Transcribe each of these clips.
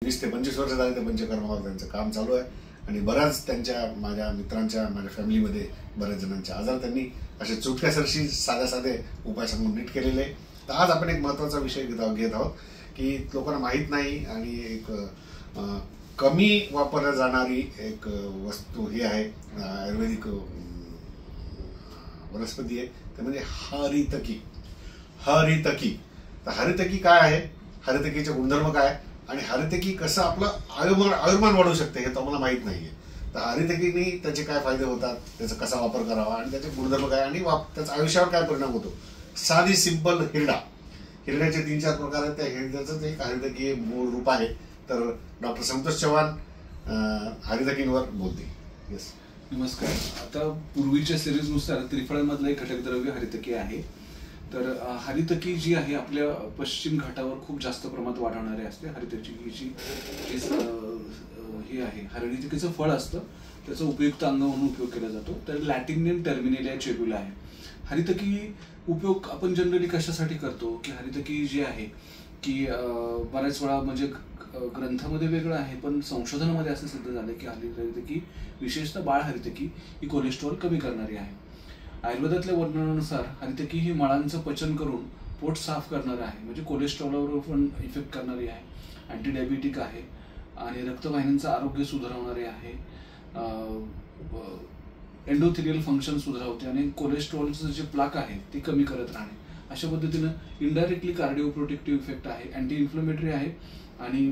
20 ते 25 वर्ष झाले ते पंचकर्मावर त्यांचं काम चालू आहे आणि बऱ्याच त्यांच्या माझ्या मित्रांच्या माझ्या फॅमिलीमध्ये बऱ्याच जणांचे आजार त्यांनी असे चुटक्यासरशी साध्या साधे उपाय सांगून नीट केलेले आहे. तर आज आपण एक महत्त्वाचा विषय घेत आहोत की लोकांना माहीत नाही आणि एक कमी वापरल्या जाणारी एक वस्तू ही आहे, आयुर्वेदिक वनस्पती आहे, ते म्हणजे हरितकी. तर हरितकी काय आहे, हरितकीचे गुणधर्म काय आणि हरितकी कसं आपलं आयुर्मान वाढवू शकते हे तर मला माहीत नाहीये. तर हरितकीने त्याचे काय फायदे होतात, त्याचा कसा वापर करावा आणि त्याचे गुणधर्म काय आणि त्याचा आयुष्यावर काय परिणाम होतो. साधी सिंपल हिरड्याचे 3-4 प्रकार आहेत. त्या हिरड्याचं एक हरितकी मूळ रूप आहे. तर डॉक्टर संतोष चव्हाण हरितकींवर बोलतील. येस, नमस्कार. आता पूर्वीच्या सिरीजनुसार त्रिफळांमधलं एक घटकद्रव्य हरितकी आहे. तर हरितकी जी आहे आपल्या पश्चिम घाटावर खूप जास्त प्रमाणात वाढवणारी असते. हरितकीची हे आहे, हरितकीचं फळ असतं, त्याचा उपयुक्त अंग म्हणून उपयोग केला जातो. तर लॅटिन नेम टर्मिनेलिया चेब्युला आहे. हरितकी उपयोग आपण जनरली कशासाठी करतो की हरितकी जी आहे की बऱ्याच वेळा म्हणजे ग्रंथामध्ये वेगळं आहे पण संशोधनामध्ये असं सिद्ध झालं की हरितकी विशेषतः बाळ हरितकी ही कोलेस्ट्रॉल कमी करणारी आहे. आयुर्वेदातल्या वर्णनानुसार हरितकी ही मळांचं पचन करून पोट साफ करणारं आहे, म्हणजे कोलेस्ट्रॉलवर पण इफेक्ट करणारी आहे, अँटी डायबिटिक आहे आणि रक्तवाहिन्यांचं आरोग्य सुधारवणारे आहे, एंडोथेलियल फंक्शन सुधारवते आणि कोलेस्ट्रॉलचं जे प्लाक आहे ते कमी करत राहणे. अशा पद्धतीनं इनडायरेक्टली कार्डिओ प्रोटेक्टिव्ह इफेक्ट आहे, अँटी इन्फ्लेमेटरी आहे आणि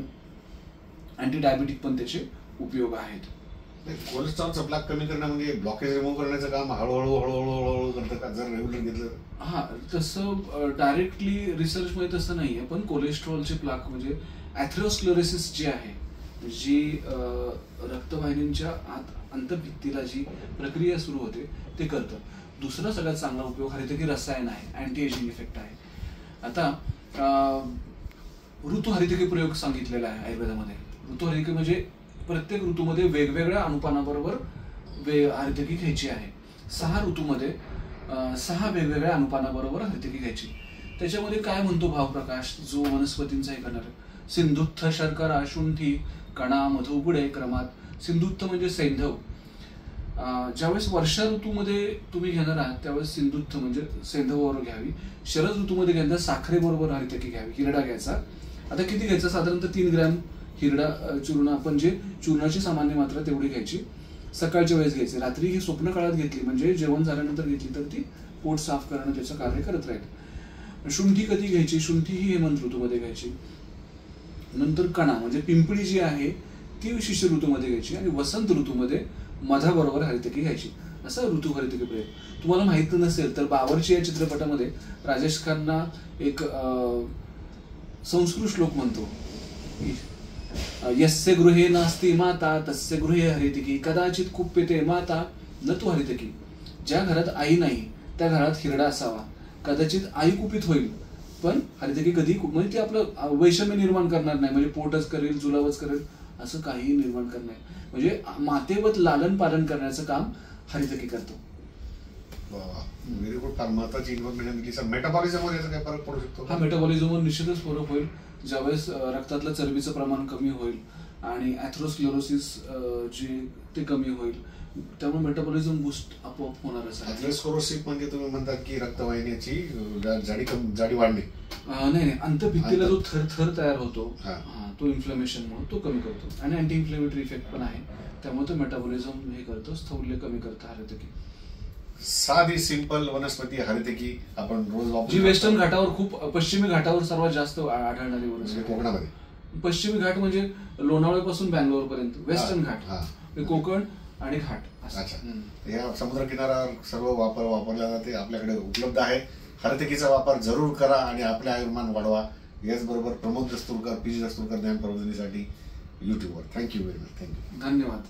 अँटी डायबिटिक पण त्याचे उपयोग आहेत. कोलेस्ट्रॉलचा प्लाक कमी करणं म्हणजे ब्लॉकेज रिमूव्ह करण्याचं काम हळूहळू करतं का जर रेग्युलर घेतलं? हा, तसं डायरेक्टली रिसर्चमध्ये तसं नाही आहे, पण कोलेस्ट्रॉलचे प्लाक म्हणजे ॲथेरोस्क्लेरोसिस जी आहे, जी रक्तवाहिन्यांच्या आत अंतर्भित्तीला जी प्रक्रिया सुरू होते ते करतं. दुसरा सगळ्यात चांगला उपयोग हरितकी रसायन आहे, अँटी एजिंग इफेक्ट आहे. आता ऋतू हरितकी प्रयोग सांगितलेला आहे आयुर्वेदामध्ये. ऋतू हरितकी म्हणजे प्रत्येक ऋतूमध्ये वेगवेगळ्या अनुपानाबरोबर हरितकी घ्यायची आहे. 6 ऋतूमध्ये 6 वेगवेगळ्या अनुपानाबरोबर हरितकी घ्यायची. त्याच्यामध्ये काय म्हणतो भावप्रकाश जो वनस्पतींचा हे करणार, सिंधुत्थ शर्करा शुंठी कणा मधु गुडे क्रमात. सिंधुत्थ म्हणजे सैंधव. ज्यावेळेस वर्षा ऋतूमध्ये तुम्ही घेणार आहात त्यावेळेस सिंधुत्थ म्हणजे सैंधव बरोबर घ्यावी. शरद ऋतूमध्ये घेणार साखरेबरोबर हरितकी घ्यावी. हिरडा घ्यायचा. आता किती घ्यायचा, साधारणतः 3 ग्रॅम हिरडा चूर्ण, आपण जे चूर्णाची सामान्य मात्रा तेवढी घ्यायची. सकाळच्या वेळेस घ्यायची. रात्री ही स्वप्न काळात घेतली म्हणजे जेवण झाल्यानंतर घेतली तर ती पोट साफ करणं त्याचं कार्य करत राहील. शुंठी कधी घ्यायची, शुंठी ही हेमंत ऋतूमध्ये घ्यायची. नंतर कणा म्हणजे पिंपळी जी आहे ती शिशिर ऋतूमध्ये घ्यायची आणि वसंत ऋतूमध्ये मधाबरोबर हरितकी घ्यायची. असं ऋतू हरितकी प्रयोग. तुम्हाला माहित नसेल तर बावरची या चित्रपटामध्ये राजेश खन्ना एक संस्कृत श्लोक म्हणतो, यस्य गृहे नास्ति माता तस्य गृहे हरितकी कदाचित कुप्यते माता न तू हरितकी. ज्या घरात आई नाही त्या घरात हिरडा असावा. कदाचित आई कुपित होईल पण हरितकी कधी म्हणजे ती आपलं वैषम्य निर्माण करणार नाही, म्हणजे पोटच करेल जुलावच करेल असं काही निर्माण करणार नाही. म्हणजे मातेवत लालन पालन करण्याचं काम हरितकी करतो. Very good. फार महत्वाची इन्फॉर्मेशन दिली सर. मेटाबॉलिझमवर याचा काय फरक पडू शकतो? हा, मेटाबॉलिझमवर निश्चितच फरक होईल. ज्यावेळेस रक्तातलं चरबीचं प्रमाण कमी होईल आणि ॲथेरोस्क्लेरोसिस जे ते कमी होईल, त्यामुळे मेटाबॉलिझम बूस्ट आपोआप होणारच आहे. ॲथेरोस्क्लेरोसिस म्हणजे तुम्ही म्हणतात की रक्तवाहिन्याची जाडी वाढणे? नाही, अंतभित्तीला जो थर तयार होतो तो इन्फ्लेमेशन म्हणून तो कमी करतो आणि अँटी इन्फ्लेमेटरी इफेक्ट पण आहे. त्यामुळे तो मेटाबॉलिझम हे करतो, स्थौल्य कमी करतो हरितकी. साधी सिंपल वनस्पती हरितकी आपण रोज वापरतो. जी वेस्टर्न घाटावर खूप, पश्चिमी घाटावर सर्वात जास्त आढळणारी वनस्पती. कोकणामध्ये पश्चिमी घाट म्हणजे लोणावळ्यापासून बँगलोर पर्यंत वेस्टर्न घाट, कोकण आणि घाट. अच्छा, या समुद्र किनाऱ्यावर सर्व वापरल्या जाते, आपल्याकडे उपलब्ध आहे. हरितकीचा वापर जरूर करा आणि आपले आयुर्मान वाढवा. याचबरोबर प्रमोद दस्तुरकर, PG दस्तुरकर ज्ञान प्रबोधिनीसाठी युट्यूबवर. Thank you very much. थँक्यू. धन्यवाद.